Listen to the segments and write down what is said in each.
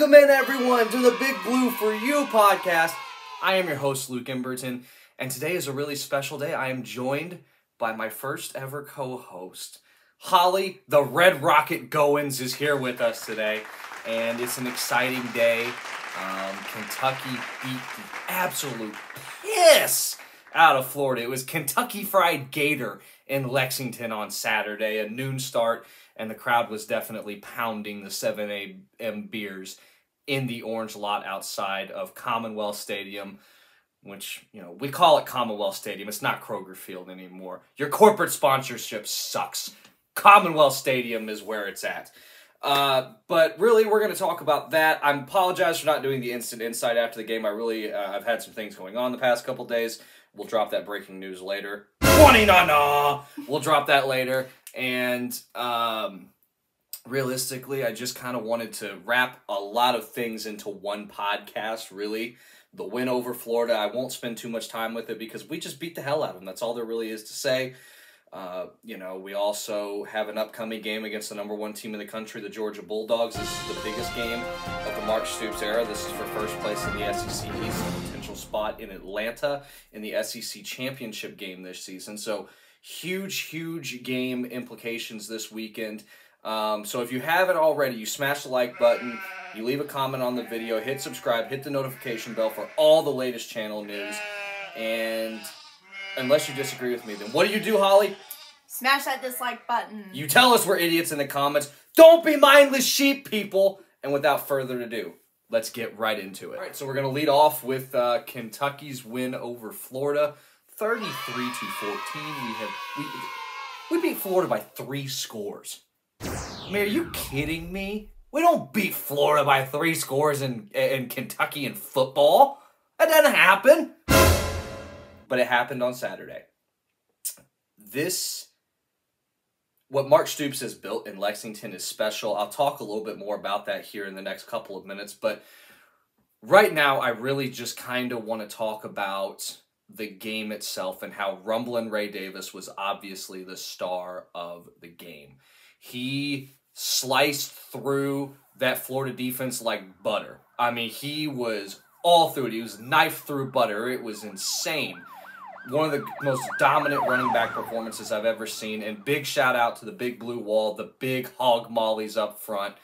Welcome in, everyone, to the Big Blue For You podcast. I am your host, Luke Emberton, and today is a really special day. I am joined by my first ever co-host. Holly, the Red Rocket Goins, is here with us today, and it's an exciting day. Kentucky beat the absolute piss out of Florida. It was Kentucky Fried Gator in Lexington on Saturday, a noon start, and the crowd was definitely pounding the 7 a.m. beers in the orange lot outside of Commonwealth Stadium, which, you know, we call it Commonwealth Stadium. It's not Kroger Field anymore. Your corporate sponsorship sucks. Commonwealth Stadium is where it's at. But really, we're going to talk about that. I apologize for not doing the instant insight after the game. I've had some things going on the past couple days. We'll drop that breaking news later. We'll drop that later. And realistically, I just kind of wanted to wrap a lot of things into one podcast, really. The win over Florida, I won't spend too much time with it because we just beat the hell out of them. That's all there really is to say. We also have an upcoming game against the #1 team in the country, the Georgia Bulldogs. This is the biggest game of the Mark Stoops era. This is for first place in the SEC East, a potential spot in Atlanta in the SEC championship game this season. So huge game implications this weekend. So if you haven't already, you smash the like button, you leave a comment on the video, hit subscribe, hit the notification bell for all the latest channel news. And unless you disagree with me, then what do, Holly? Smash that dislike button. You tell us we're idiots in the comments. Don't be mindless sheep, people. And without further ado, let's get right into it. All right, so we're going to lead off with Kentucky's win over Florida, 33-14. We beat Florida by 3 scores. I mean, are you kidding me? We don't beat Florida by 3 scores in Kentucky in football. That doesn't happen. But it happened on Saturday. What Mark Stoops has built in Lexington is special. I'll talk a little bit more about that here in the next couple of minutes. But right now, I really just kind of want to talk about the game itself and how Rumblin' Ray Davis was obviously the star of the game. He sliced through that Florida defense like butter. I mean, he was all through it. He was knifed through butter. It was insane. One of the most dominant running back performances I've ever seen. And big shout out to the big blue wall, the big hog mollies up front,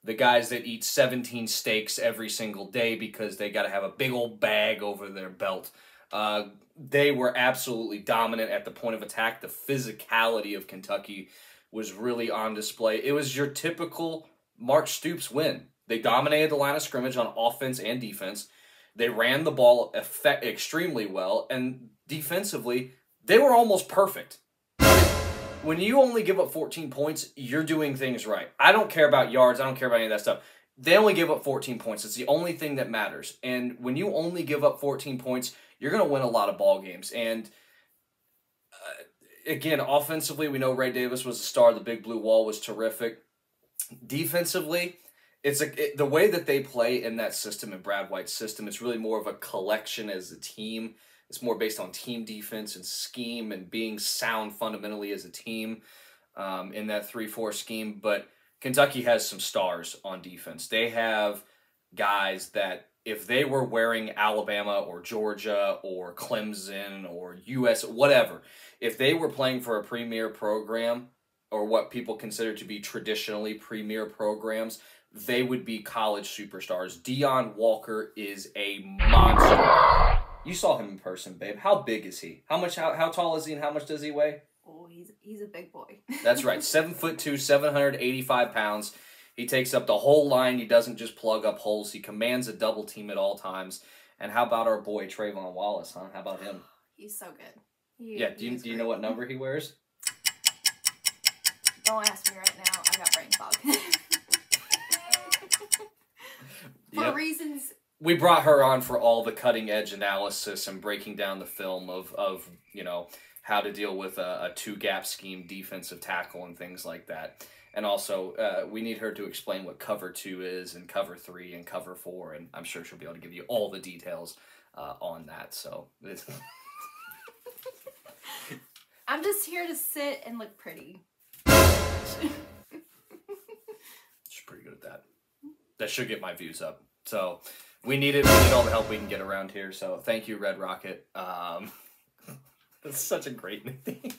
the guys that eat 17 steaks every single day because they got to have a big old bag over their belt. They were absolutely dominant at the point of attack. The physicality of Kentucky was really on display. It was your typical Mark Stoops win. They dominated the line of scrimmage on offense and defense. They ran the ball extremely well, and defensively, they were almost perfect. When you only give up 14 points, you're doing things right. I don't care about yards. I don't care about any of that stuff. They only give up 14 points. It's the only thing that matters. And when you only give up 14 points, you're going to win a lot of ball games. And again, offensively, we know Ray Davis was a star. The big blue wall was terrific. Defensively, the way that they play in that system, in Brad White's system, it's really more of a collection as a team. It's more based on team defense and scheme and being sound fundamentally as a team in that 3-4 scheme. But Kentucky has some stars on defense. They have guys that if they were wearing Alabama or Georgia or Clemson or US, whatever, if they were playing for a premier program or what people consider to be traditionally premier programs, they would be college superstars. Deion Walker is a monster. You saw him in person, babe. How big is he? How tall is he, and how much does he weigh? Oh, he's a big boy. That's right. 7'2", 785 pounds. He takes up the whole line. He doesn't just plug up holes. He commands a double team at all times. And how about our boy Trayvon Wallace, huh? How about him? He's so good. Do you know what number he wears? Don't ask me right now. I got brain fog. For reasons. We brought her on for all the cutting-edge analysis and breaking down the film of how to deal with a two-gap scheme defensive tackle and things like that. And also, we need her to explain what cover 2 is and cover 3 and cover 4, and I'm sure she'll be able to give you all the details on that. So I'm just here to sit and look pretty. She's pretty good at that. that should get my views up. So we need it. We need all the help we can get around here. So thank you, Red Rocket. That's such a great nickname.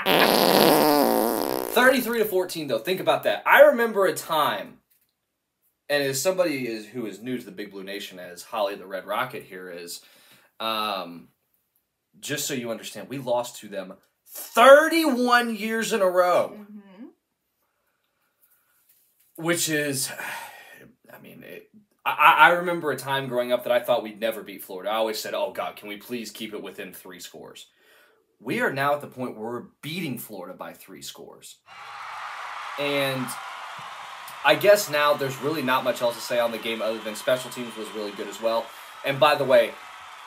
33-14, though. Think about that. I remember a time, and as somebody who is new to the Big Blue Nation, as Holly the Red Rocket here is, just so you understand, we lost to them 31 years in a row. Mm-hmm. Which is, I mean, I remember a time growing up that I thought we'd never beat Florida. I always said, oh, God, can we please keep it within 3 scores? We are now at the point where we're beating Florida by 3 scores. And I guess now there's really not much else to say on the game other than special teams was really good as well. And by the way,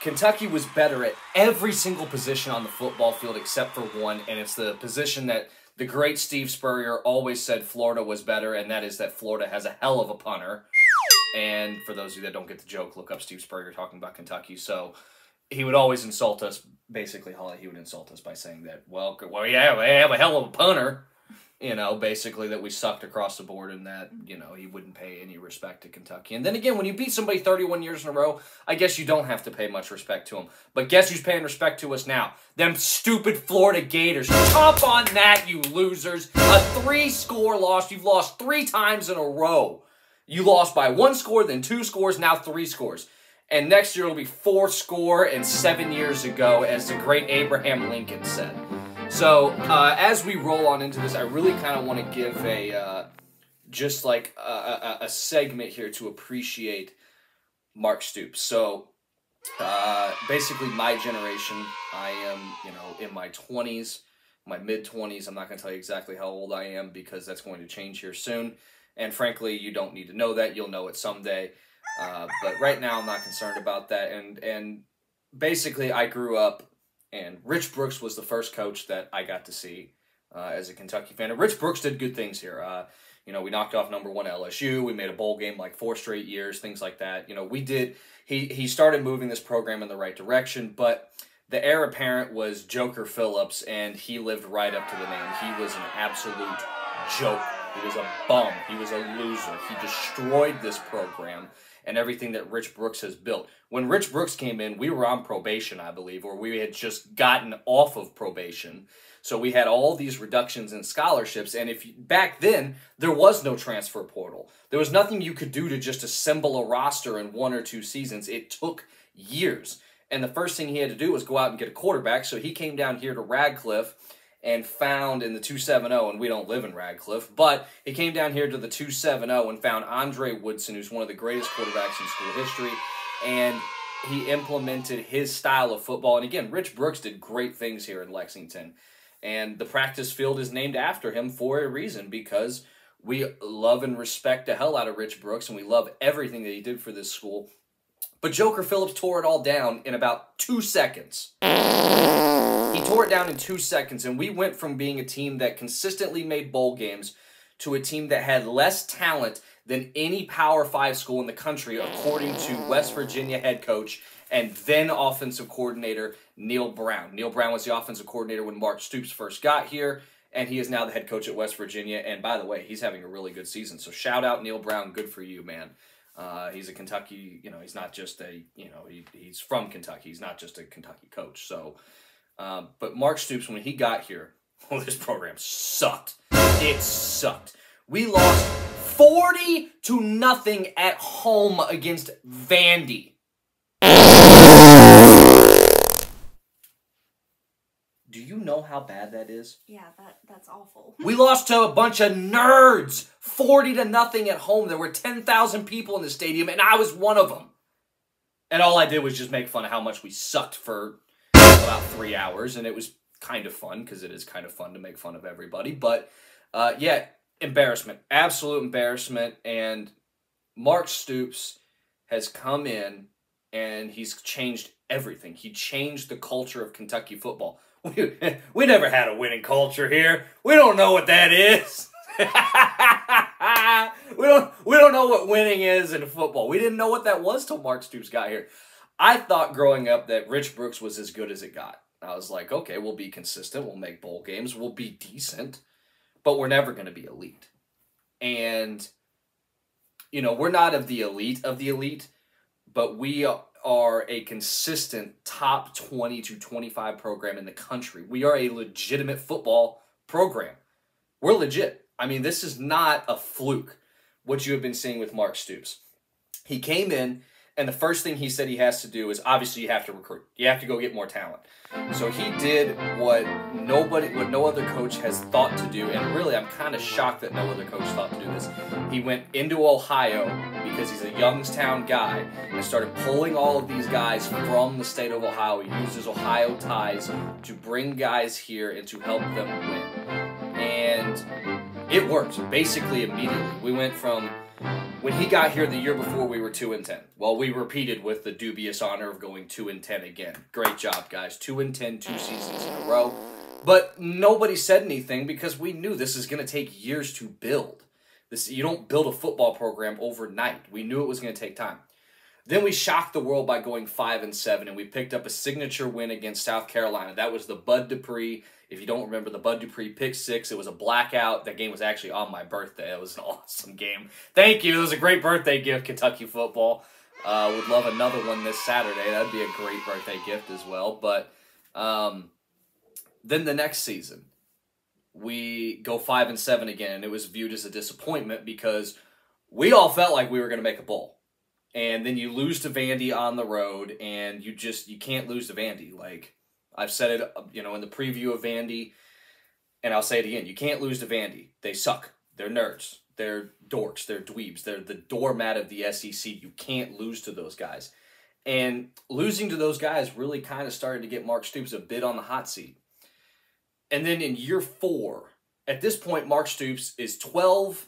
Kentucky was better at every single position on the football field except for one, and it's the position that the great Steve Spurrier always said Florida was better, and that is that Florida has a hell of a punter. And for those of you that don't get the joke, look up Steve Spurrier talking about Kentucky. So he would always insult us. Basically, Holly, he would insult us by saying that, well, yeah, they have a hell of a punter. You know, basically that we sucked across the board and that, you know, he wouldn't pay any respect to Kentucky. And then again, when you beat somebody 31 years in a row, I guess you don't have to pay much respect to them. But guess who's paying respect to us now? Them stupid Florida Gators. Chomp on that, you losers. A 3-score loss. You've lost 3 times in a row. You lost by 1 score, then 2 scores, now 3 scores. And next year it'll be 4 score and 7 years ago, as the great Abraham Lincoln said. So, as we roll on into this, I really kind of want to give a segment here to appreciate Mark Stoops. So, basically my generation, I am, you know, in my 20s, my mid-20s. I'm not going to tell you exactly how old I am because that's going to change here soon. And frankly, you don't need to know that. You'll know it someday. But right now, I'm not concerned about that. And basically, I grew up, and Rich Brooks was the first coach that I got to see as a Kentucky fan. And Rich Brooks did good things here. You know, we knocked off #1 LSU. We made a bowl game like 4 straight years, things like that. You know, we did. He started moving this program in the right direction, but the heir apparent was Joker Phillips, and he lived right up to the name. He was an absolute joke. He was a bum. He was a loser. He destroyed this program and everything that Rich Brooks has built. When Rich Brooks came in, we were on probation, I believe, or we had just gotten off of probation. So we had all these reductions in scholarships, and back then, there was no transfer portal. There was nothing you could do to just assemble a roster in 1 or 2 seasons. It took years. And the first thing he had to do was go out and get a quarterback, so he came down here to Radcliffe and found in the 270, and we don't live in Radcliffe, but he came down here to the 270 and found Andre Woodson, who's one of the greatest quarterbacks in school history, and he implemented his style of football. And again, Rich Brooks did great things here in Lexington, and the practice field is named after him for a reason, because we love and respect the hell out of Rich Brooks, and we love everything that he did for this school. But Joker Phillips tore it all down in about 2 seconds. He tore it down in 2 seconds, and we went from being a team that consistently made bowl games to a team that had less talent than any Power 5 school in the country, according to West Virginia head coach and then offensive coordinator Neil Brown. Neil Brown was the offensive coordinator when Mark Stoops first got here, and he is now the head coach at West Virginia. And by the way, he's having a really good season. So shout out Neil Brown. Good for you, man. He's a Kentucky, you know, he's not just a, you know, he's from Kentucky. He's not just a Kentucky coach. So, but Mark Stoops, when he got here, this program sucked. It sucked. We lost 40-0 at home against Vandy. Do you know how bad that is? Yeah, that's awful. We lost to a bunch of nerds, 40-0 at home. There were 10,000 people in the stadium, and I was one of them. And all I did was just make fun of how much we sucked for about 3 hours, and it was kind of fun, because it is kind of fun to make fun of everybody. But, yeah, embarrassment. Absolute embarrassment. And Mark Stoops has come in, and he's changed everything. He changed the culture of Kentucky football. We never had a winning culture here. We don't know what that is. we don't know what winning is in football. We didn't know what that was till Mark Stoops got here. I thought growing up that Rich Brooks was as good as it got. I was like, okay, we'll be consistent. We'll make bowl games. We'll be decent. But we're never going to be elite. And we're not of the elite, but we are a consistent top 20 to 25 program in the country. We are a legitimate football program. We're legit. I mean, this is not a fluke, what you have been seeing with Mark Stoops. He came in, and the first thing he said he has to do is, obviously, you have to recruit. You have to go get more talent. So he did what no other coach has thought to do, and really, I'm kind of shocked that no other coach thought to do this. He went into Ohio because he's a Youngstown guy and started pulling all of these guys from the state of Ohio. He used his Ohio ties to bring guys here and to help them win. And it worked basically immediately. We went from, when he got here the year before, we were 2-10. Well, we repeated with the dubious honor of going 2-10 again. Great job, guys. 2-10, 2 seasons in a row. But nobody said anything because we knew this is going to take years to build. You don't build a football program overnight. We knew it was going to take time. Then we shocked the world by going 5-7, and we picked up a signature win against South Carolina. That was the Bud Dupree. If you don't remember, the Bud Dupree pick six. It was a blackout. That game was actually on my birthday. It was an awesome game. Thank you. It was a great birthday gift, Kentucky football. Would love another one this Saturday. That would be a great birthday gift as well. But then the next season, we go 5-7 again, and it was viewed as a disappointment because we all felt like we were going to make a bowl. And then you lose to Vandy on the road, and you can't lose to Vandy. Like, I've said it, in the preview of Vandy, and I'll say it again. You can't lose to Vandy. They suck. They're nerds. They're dorks. They're dweebs. They're the doormat of the SEC. You can't lose to those guys. And losing to those guys really kind of started to get Mark Stoops a bit on the hot seat. And then in year 4, at this point, Mark Stoops is 12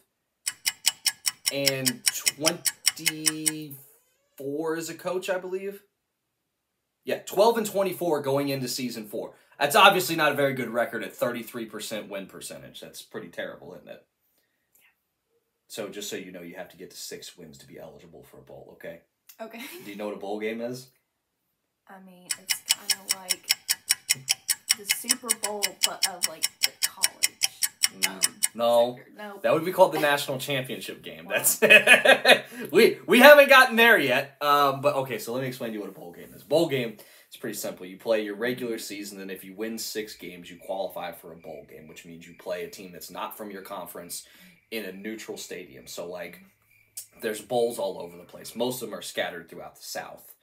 and 24 as a coach, I believe. Yeah, 12 and 24 going into season 4. That's obviously not a very good record at 33% win percentage. That's pretty terrible, isn't it? So just so you know, you have to get to 6 wins to be eligible for a bowl, okay? Okay. Do you know what a bowl game is? I mean, it's kind of like the Super Bowl, but of like the college. No, No. that would be called the national championship game. Wow. That's we haven't gotten there yet. But okay, so let me explain to you what a bowl game is. Bowl game is pretty simple. You play your regular season, and if you win 6 games, you qualify for a bowl game, which means you play a team that's not from your conference in a neutral stadium. So like, there's bowls all over the place. Most of them are scattered throughout the South,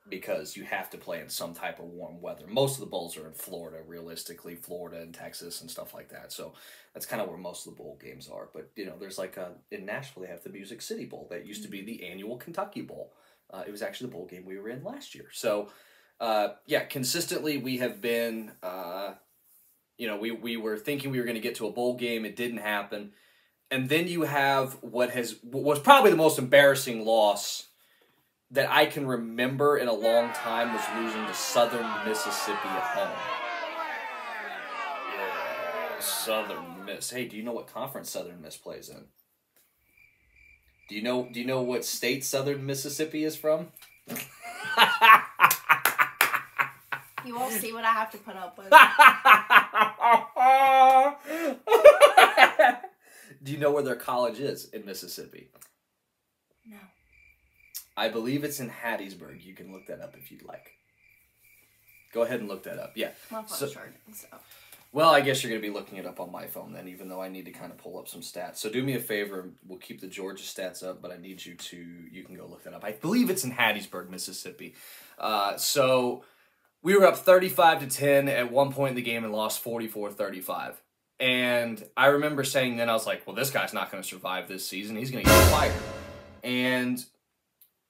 because you have to play in some type of warm weather. Most of the bowls are in Florida, realistically, Florida and Texas and stuff like that. So that's kind of where most of the bowl games are. But, there's like in Nashville, they have the Music City Bowl. That used to be the annual Kentucky Bowl. It was actually the bowl game we were in last year. So, consistently we have been, we were thinking we were going to get to a bowl game. It didn't happen. And then you have what was probably the most embarrassing loss that I can remember in a long time, was losing to Southern Mississippi at home. Yeah, Southern Miss. Hey, do you know what conference Southern Miss plays in? Do you know what state Southern Mississippi is from? You won't see what I have to put up with. Do you know where their college is in Mississippi? No. I believe it's in Hattiesburg. You can look that up if you'd like. Go ahead and look that up. Yeah. My phone's charging, so. Well, I guess you're going to be looking it up on my phone then, even though I need to kind of pull up some stats. So do me a favor. We'll keep the Georgia stats up, but I need you can go look that up. I believe it's in Hattiesburg, Mississippi. So we were up 35-10 at one point in the game and lost 44-35. And I remember saying then, I was like, well, this guy's not going to survive this season. He's going to get fired. And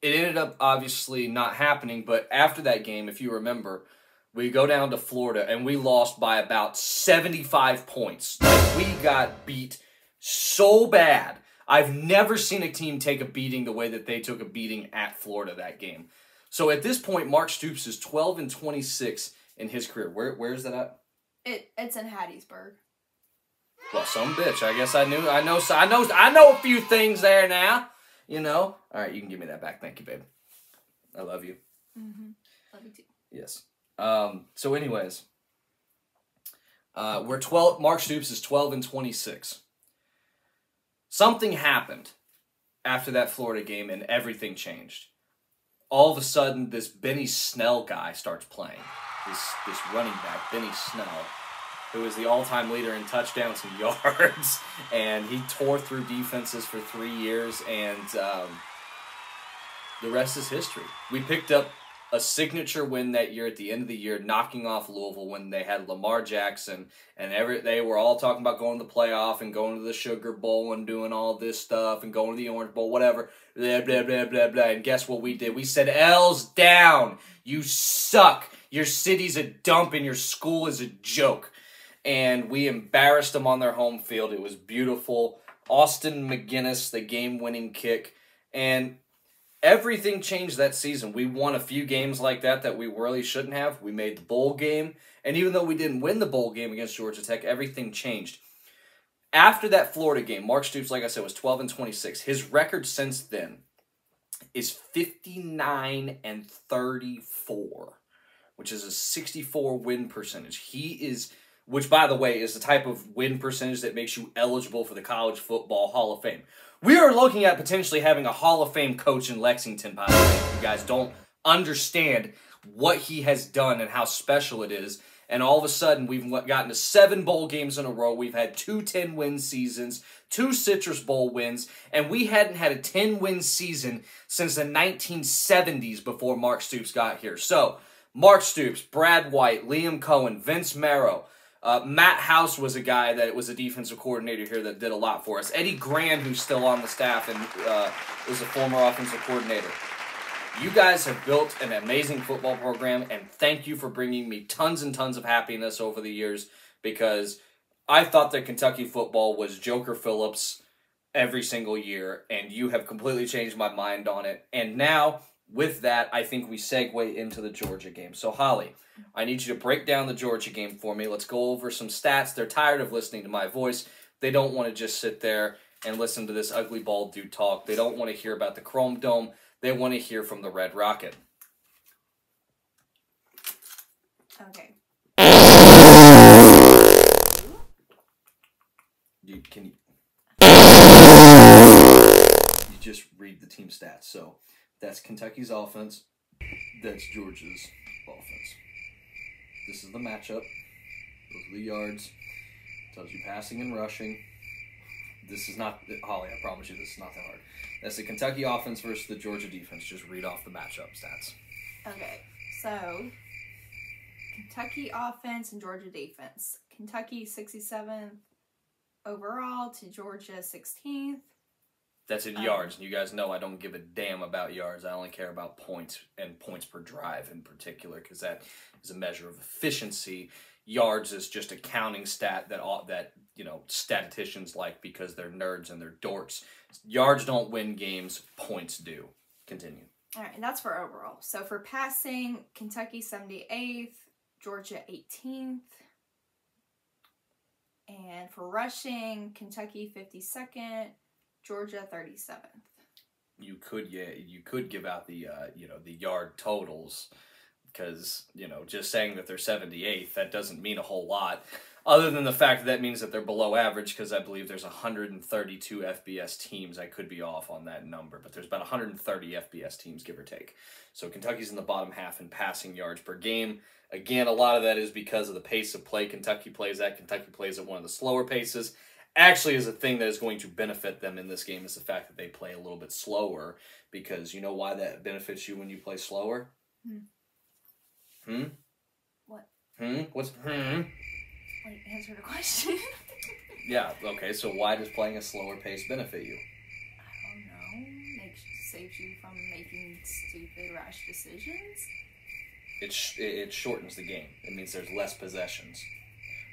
it ended up obviously not happening, but after that game, if you remember, we go down to Florida and we lost by about 75 points. Like, we got beat so bad. I've never seen a team take a beating the way that they took a beating at Florida that game. So at this point, Mark Stoops is 12 and 26 in his career. Where is that at? It's in Hattiesburg. Well, some bitch. I guess I know a few things there now. All right, you can give me that back. Thank you, babe. I love you. Mm-hmm. Love you too. Yes. So anyways, we're 12. Mark Stoops is 12 and 26. Something happened after that Florida game, and everything changed. All of a sudden, this Benny Snell guy starts playing. This running back, Benny Snell, who is the all-time leader in touchdowns and yards, and he tore through defenses for 3 years, and the rest is history. We picked up a signature win that year at the end of the year, knocking off Louisville when they had Lamar Jackson, and they were all talking about going to the playoff and going to the Sugar Bowl and doing all this stuff and going to the Orange Bowl, whatever, blah, blah, blah, blah, blah. And guess what we did? We said, L's down. You suck. Your city's a dump and your school is a joke. And we embarrassed them on their home field. It was beautiful. Austin McGinnis, the game-winning kick. And everything changed that season. We won a few games like that we really shouldn't have. We made the bowl game. And even though we didn't win the bowl game against Georgia Tech, everything changed. After that Florida game, Mark Stoops, like I said, was 12-26. His record since then is 59-34, which is a 64 win percentage. Which, by the way, is the type of win percentage that makes you eligible for the College Football Hall of Fame. We are looking at potentially having a Hall of Fame coach in Lexington, by the way. You guys don't understand what he has done and how special it is. And all of a sudden, we've gotten to 7 bowl games in a row. We've had 2 10-win seasons, 2 Citrus Bowl wins, and we hadn't had a 10-win season since the 1970s before Mark Stoops got here. So, Mark Stoops, Brad White, Liam Cohen, Vince Marrow, Matt House was a guy that was a defensive coordinator here that did a lot for us. Eddie Grand, who's still on the staff and is a former offensive coordinator. You guys have built an amazing football program, and thank you for bringing me tons and tons of happiness over the years, because I thought that Kentucky football was Joker Phillips every single year, and you have completely changed my mind on it. And now, with that, I think we segue into the Georgia game. So, Holly, I need you to break down the Georgia game for me. Let's go over some stats. They're tired of listening to my voice. They don't want to just sit there and listen to this ugly bald dude talk. They don't want to hear about the Chrome Dome. They want to hear from the Red Rocket. Okay. You just read the team stats. So that's Kentucky's offense. That's Georgia's offense. This is the matchup. Those are the yards. Tells you passing and rushing. This is not, Holly, I promise you this is not that hard. That's the Kentucky offense versus the Georgia defense. Just read off the matchup stats. Okay, so Kentucky offense and Georgia defense. Kentucky 67th overall to Georgia 16th. That's in yards. And you guys know I don't give a damn about yards. I only care about points and points per drive in particular, because that is a measure of efficiency. Yards is just a counting stat that statisticians like because they're nerds and they're dorks. Yards don't win games. Points do. Continue. All right, and that's for overall. So for passing, Kentucky 78th, Georgia 18th. And for rushing, Kentucky 52nd, Georgia 37th. You could give out the the yard totals, because just saying that they're 78th, that doesn't mean a whole lot, other than the fact that means that they're below average, because I believe there's 132 FBS teams. I could be off on that number, but there's about 130 FBS teams, give or take. So Kentucky's in the bottom half in passing yards per game. Again, a lot of that is because of the pace of play Kentucky plays at. Kentucky plays at one of the slower paces. Actually, is a thing that is going to benefit them in this game is the fact that they play a little bit slower, because you know why that benefits you when you play slower? What? What's Wait, answer the question. Yeah, okay, so why does playing a slower pace benefit you? I don't know. Saves you from making stupid, rash decisions. It shortens the game. It means there's less possessions.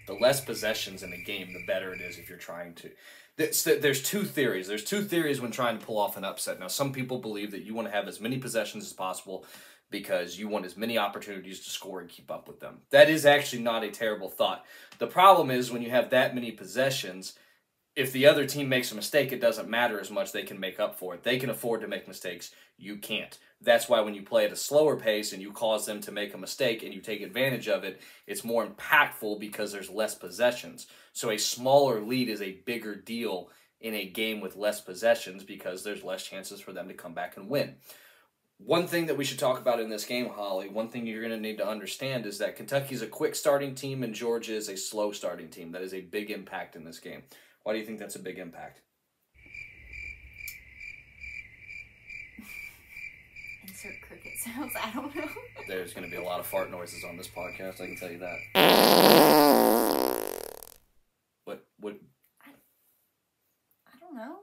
The less possessions in a game, the better it is if you're trying to. There's two theories. There's two theories when trying to pull off an upset. Now, some people believe that you want to have as many possessions as possible because you want as many opportunities to score and keep up with them. That is actually not a terrible thought. The problem is when you have that many possessions, if the other team makes a mistake, it doesn't matter as much. They can make up for it. They can afford to make mistakes. You can't. That's why when you play at a slower pace and you cause them to make a mistake and you take advantage of it, it's more impactful because there's less possessions. So a smaller lead is a bigger deal in a game with less possessions because there's less chances for them to come back and win. One thing that we should talk about in this game, Holly, one thing you're going to need to understand is that Kentucky's a quick starting team and Georgia is a slow starting team. That is a big impact in this game. Why do you think that's a big impact? Insert cricket sounds, I don't know. There's going to be a lot of fart noises on this podcast, I can tell you that. What? I don't know.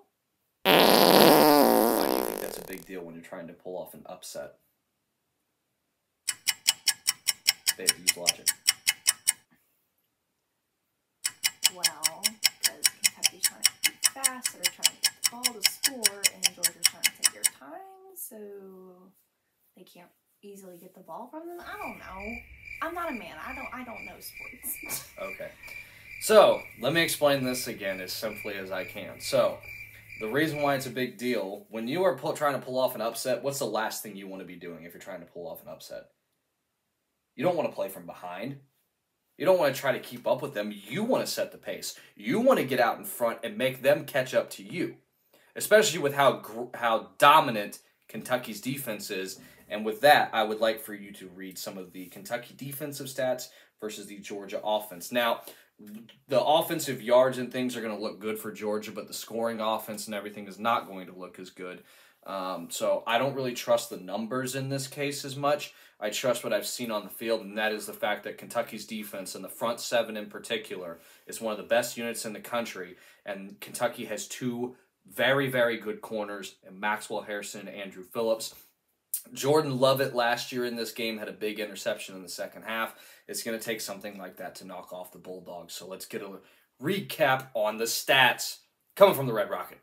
Why do you think that's a big deal when you're trying to pull off an upset? Babe, use logic. Well, because Kentucky's trying to be fast, so they're trying to get the ball to score, and Georgia's trying to take their time, so they can't easily get the ball from them. I don't know. I'm not a man. I don't know sports. Okay. So, let me explain this again as simply as I can. So, the reason why it's a big deal, when you are trying to pull off an upset, what's the last thing you want to be doing if you're trying to pull off an upset? You don't want to play from behind. You don't want to try to keep up with them. You want to set the pace. You want to get out in front and make them catch up to you, especially with how dominant Kentucky's defense is. And with that, I would like for you to read some of the Kentucky defensive stats versus the Georgia offense. Now, the offensive yards and things are going to look good for Georgia, but the scoring offense and everything is not going to look as good. So I don't really trust the numbers in this case as much. I trust what I've seen on the field, and that is the fact that Kentucky's defense, and the front seven in particular, is one of the best units in the country, and Kentucky has two very, very good corners, in Maxwell Harrison and Andrew Phillips. Jordan Lovett last year in this game had a big interception in the second half. It's going to take something like that to knock off the Bulldogs. So let's get a recap on the stats coming from the Red Rocket.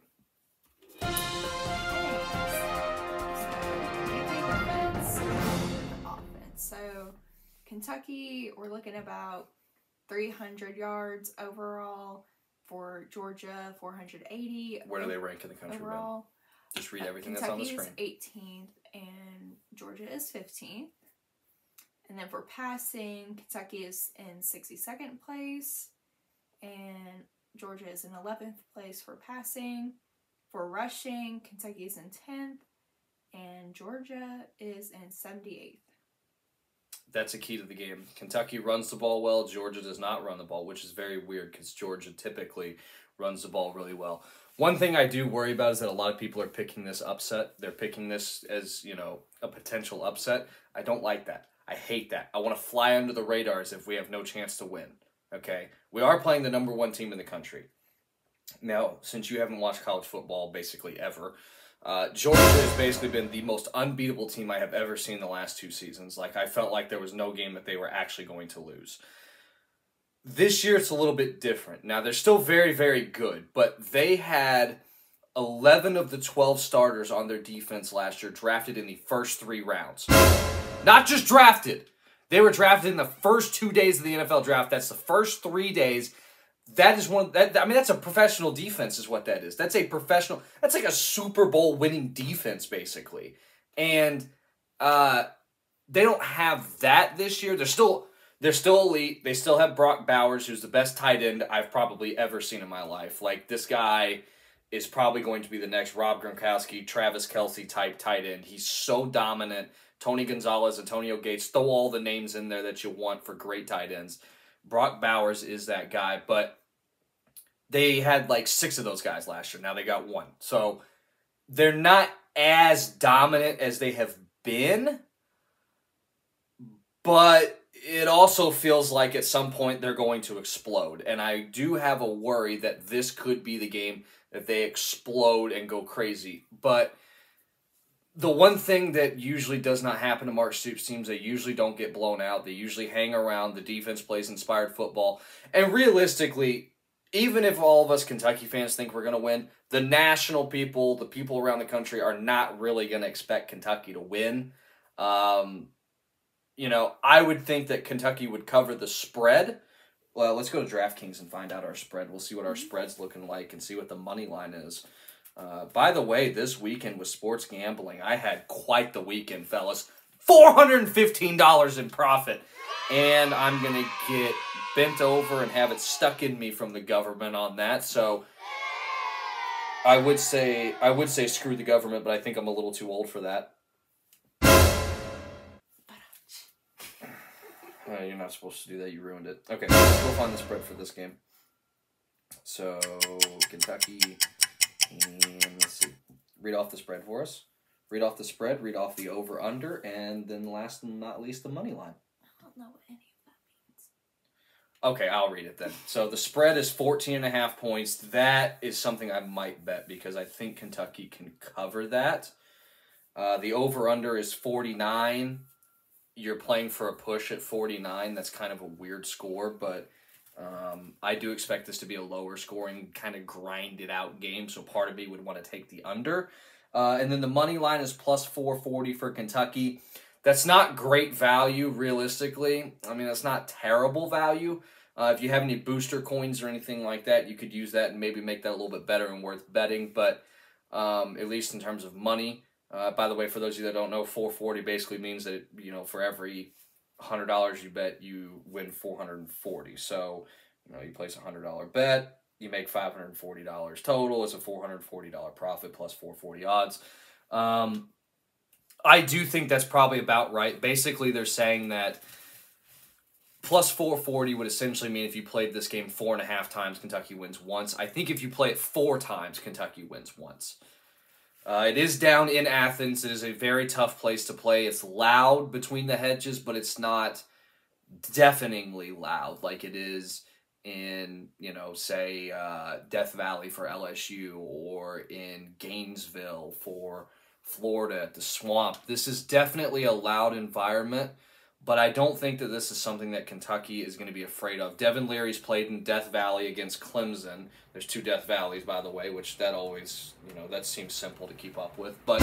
So Kentucky, we're looking about 300 yards overall. For Georgia, 480. Where do they rank in the country overall? Ben? Just read everything that's on the screen. Kentucky is 18th and Georgia is 15th. And then for passing, Kentucky is in 62nd place and Georgia is in 11th place for passing. For rushing, Kentucky is in 10th and Georgia is in 78th. That's a key to the game. Kentucky runs the ball well. Georgia does not run the ball, which is very weird because Georgia typically runs the ball really well. One thing I do worry about is that a lot of people are picking this upset. They're picking this as, a potential upset. I don't like that. I hate that. I want to fly under the radars if we have no chance to win. Okay? We are playing the number one team in the country. Now, since you haven't watched college football basically ever, Georgia has basically been the most unbeatable team I have ever seen the last 2 seasons. Like, I felt like there was no game that they were actually going to lose. This year, it's a little bit different. Now, they're still very, very good, but they had 11 of the 12 starters on their defense last year drafted in the first 3 rounds. Not just drafted. They were drafted in the first 2 days of the NFL draft. That's the first 3 days. That is that's a professional defense is what that is. That's like a Super Bowl winning defense, basically. And they don't have that this year. They're still elite. They still have Brock Bowers, who's the best tight end I've probably ever seen in my life. Like, this guy is probably going to be the next Rob Gronkowski, Travis Kelce type tight end. He's so dominant. Tony Gonzalez, Antonio Gates, throw all the names in there that you want for great tight ends. Brock Bowers is that guy, but they had like 6 of those guys last year. Now they got 1. So they're not as dominant as they have been, but it also feels like at some point they're going to explode. And I do have a worry that this could be the game that they explode and go crazy. But the one thing that usually does not happen to Mark Stoops teams, they usually don't get blown out. They usually hang around. The defense plays inspired football. And realistically, even if all of us Kentucky fans think we're going to win, the national people, the people around the country are not really going to expect Kentucky to win. I would think that Kentucky would cover the spread. Well, let's go to DraftKings and find out our spread. We'll see what our spread's looking like and see what the money line is. By the way, this weekend with sports gambling, I had quite the weekend, fellas. $415 in profit. And I'm going to get bent over and have it stuck in me from the government on that. So I would say screw the government, but I think I'm a little too old for that. You're not supposed to do that. You ruined it. Okay, let's go find the spread for this game. So, Kentucky, and let's see. Read off the spread for us. Read off the spread, read off the over-under, and then last and not least, the money line. I don't know what any of that means. Okay, I'll read it then. So the spread is 14.5 points. That is something I might bet because I think Kentucky can cover that. The over-under is 49. You're playing for a push at 49. That's kind of a weird score, but I do expect this to be a lower scoring, kind of grinded out game, so part of me would want to take the under. And then the money line is plus 440 for Kentucky. That's not great value, realistically. I mean, that's not terrible value. If you have any booster coins or anything like that, you could use that and maybe make that a little bit better and worth betting. But at least in terms of money, by the way, for those of you that don't know, 440 basically means that, for every $100 you bet, you win 440. So, you place a $100 bet, you make $540 total. It's a $440 profit plus 440 odds. I do think that's probably about right. Basically, they're saying that plus 440 would essentially mean if you played this game 4.5 times, Kentucky wins once. I think if you play it 4 times, Kentucky wins once. It is down in Athens. It is a very tough place to play. It's loud between the hedges, but it's not deafeningly loud like it is in, say, Death Valley for LSU or in Gainesville for Florida at the Swamp. This is definitely a loud environment, but I don't think that this is something that Kentucky is going to be afraid of. Devin Leary's played in Death Valley against Clemson. There's 2 Death Valleys, by the way, which that always, that seems simple to keep up with. But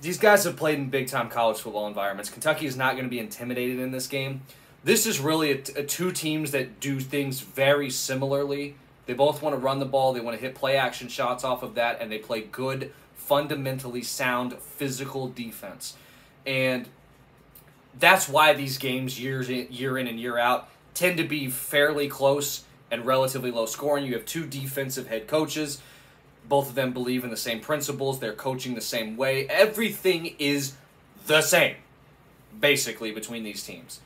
these guys have played in big-time college football environments. Kentucky is not going to be intimidated in this game. This is really a 2 teams that do things very similarly. They both want to run the ball. They want to hit play-action shots off of that, and they play good, fundamentally sound, physical defense. And that's why these games year in and year out tend to be fairly close and relatively low scoring. You have 2 defensive head coaches. Both of them believe in the same principles. They're coaching the same way. Everything is the same, basically, between these teams.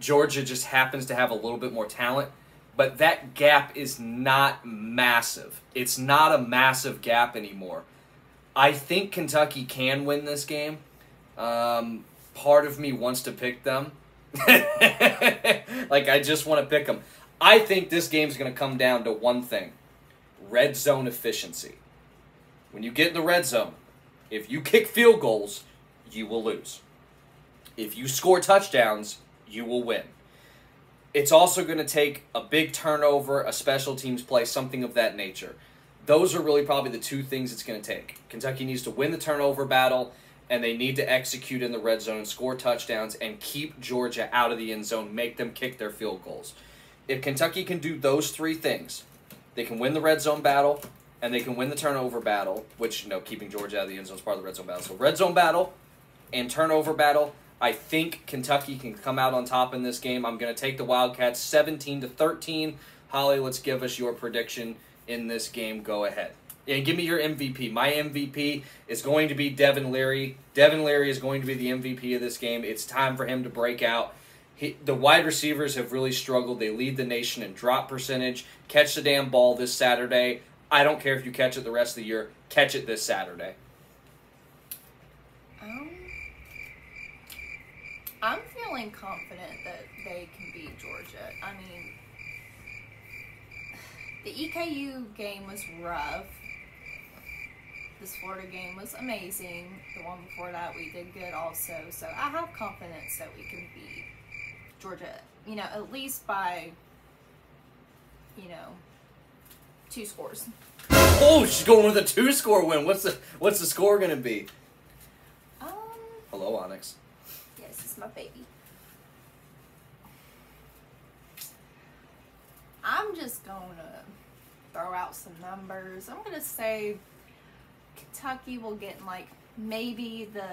Georgia just happens to have a little bit more talent, but that gap is not massive. It's not a massive gap anymore. I think Kentucky can win this game. Part of me wants to pick them. I just want to pick them. I think this game's going to come down to one thing. Red zone efficiency. When you get in the red zone, if you kick field goals, you will lose. If you score touchdowns, you will win. It's also going to take a big turnover, a special teams play, something of that nature. Those are really probably the 2 things it's going to take. Kentucky needs to win the turnover battle, and they need to execute in the red zone, score touchdowns, and keep Georgia out of the end zone, make them kick their field goals. If Kentucky can do those 3 things, they can win the red zone battle, and they can win the turnover battle, which, keeping Georgia out of the end zone is part of the red zone battle. So red zone battle and turnover battle, I think Kentucky can come out on top in this game. I'm going to take the Wildcats 17-13. Holly, let's give us your prediction in this game. Go ahead. And give me your MVP. My MVP is going to be Devin Leary. Devin Leary is going to be the MVP of this game. It's time for him to break out. The wide receivers have really struggled. They lead the nation in drop percentage. Catch the damn ball this Saturday. I don't care if you catch it the rest of the year. Catch it this Saturday. I'm feeling confident that they can beat Georgia. I mean, the EKU game was rough. This Florida game was amazing. The one before that we did good also. So I have confidence that we can beat Georgia, at least by, 2 scores. Oh, she's going with a 2-score win. What's the score going to be? Hello, Onyx. Yes, it's my baby. I'm just going to throw out some numbers. I'm going to say Kentucky will get in, maybe the...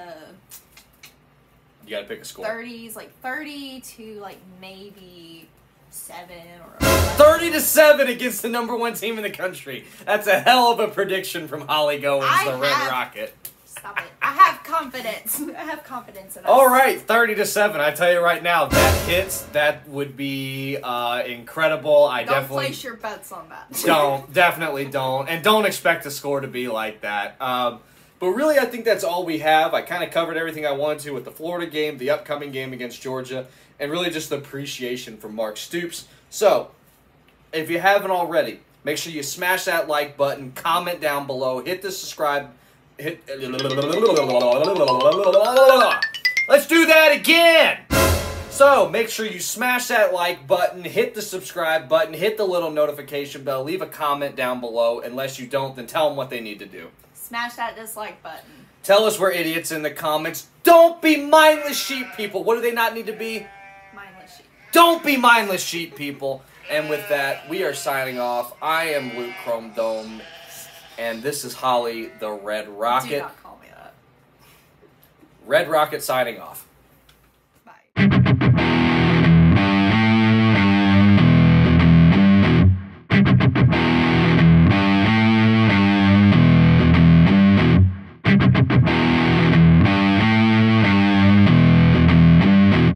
You got to pick a score. 30s, 30 to, maybe 7 or 30-7 against the #1 team in the country. That's a hell of a prediction from Holly Goins, the Red Rocket. Stop it. I have confidence. I have confidence in us. All right, 30-7. I tell you right now, that hits. That would be incredible. Don't place your bets on that. Definitely don't. And don't expect the score to be like that. But really, I think that's all we have. I kind of covered everything I wanted to with the Florida game, the upcoming game against Georgia, and really just the appreciation from Mark Stoops. So, if you haven't already, make sure you smash that like button, comment down below, hit the subscribe. Let's do that again. So, make sure you smash that like button, hit the subscribe button, hit the little notification bell, leave a comment down below. Unless you don't, then tell them what they need to do. Smash that dislike button. Tell us we're idiots in the comments. Don't be mindless sheep people. What do they not need to be? Mindless sheep. Don't be mindless sheep people. And with that, we are signing off. I am Luke Chrome Dome, and this is Holly the Red Rocket. Do not call me that. Red Rocket signing off.